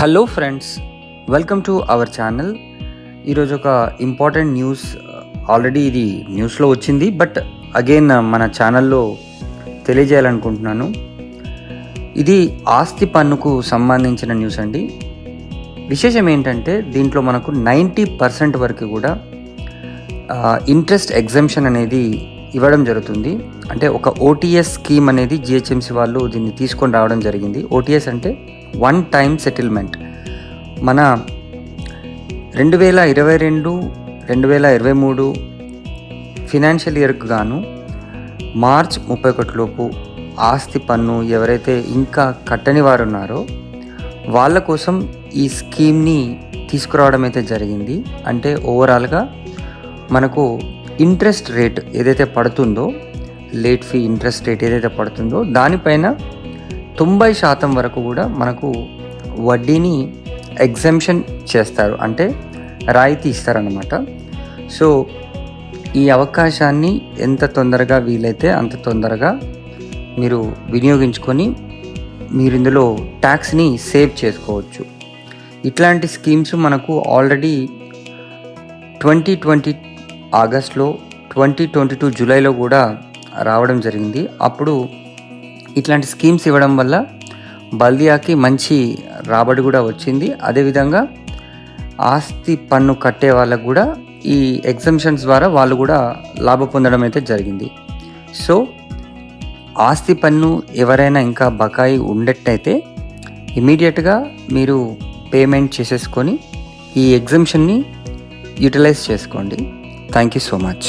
Hello friends, welcome to our channel. ఈరోజు ఒక important news, already ఇది న్యూస్లో వచ్చింది, బట్ అగైన్ మన ఛానల్లో తెలియజేయాలనుకుంటున్నాను. ఇది ఆస్తి పన్నుకు సంబంధించిన న్యూస్ అండి. విశేషం ఏంటంటే దీంట్లో మనకు 90% వరకు కూడా ఇంట్రెస్ట్ ఎగ్జంప్షన్ అనేది ఇవ్వడం జరుగుతుంది. అంటే ఒక ఓటీఎస్ స్కీమ్ అనేది జిహెచ్ఎంసీ వాళ్ళు దీన్ని తీసుకొని రావడం జరిగింది. ఓటీఎస్ అంటే వన్ టైం సెటిల్మెంట్. మన 2022-2023 ఫినాన్షియల్ ఇయర్కు గాను మార్చ్ 31 లోపు ఆస్తి పన్ను ఎవరైతే ఇంకా కట్టని వారు ఉన్నారో వాళ్ళ కోసం ఈ స్కీమ్ని తీసుకురావడం అయితే జరిగింది. అంటే ఓవరాల్గా మనకు ఇంట్రెస్ట్ రేట్ ఏదైతే పడుతుందో, లేట్ ఫీ ఇంట్రెస్ట్ రేట్ ఏదైతే పడుతుందో దానిపైన 90% వరకు కూడా మనకు వడ్డీని ఎగ్జంప్షన్ చేస్తారు, అంటే రాయితీ ఇస్తారన్నమాట. సో ఈ అవకాశాన్ని ఎంత తొందరగా వీలైతే అంత తొందరగా మీరు వినియోగించుకొని మీరు ఇందులో ట్యాక్స్ని సేవ్ చేసుకోవచ్చు. ఇట్లాంటి స్కీమ్స్ మనకు ఆల్రెడీ 2020 ఆగస్ట్లో, 2022 జూలైలో కూడా రావడం జరిగింది. అప్పుడు ఇట్లాంటి స్కీమ్స్ ఇవ్వడం వల్ల బల్దియాకి మంచి రాబడి కూడా వచ్చింది. అదేవిధంగా ఆస్తి పన్ను కట్టే వాళ్ళకు కూడా ఈ ఎగ్జంప్షన్స్ ద్వారా వాళ్ళు కూడా లాభ పొందడం అయితే జరిగింది. సో ఆస్తి పన్ను ఎవరైనా ఇంకా బకాయి ఉండేట్టయితే ఇమీడియట్గా మీరు పేమెంట్ చేసేసుకొని ఈ ఎగ్జంప్షన్ని యూటిలైజ్ చేసుకోండి. Thank you so much.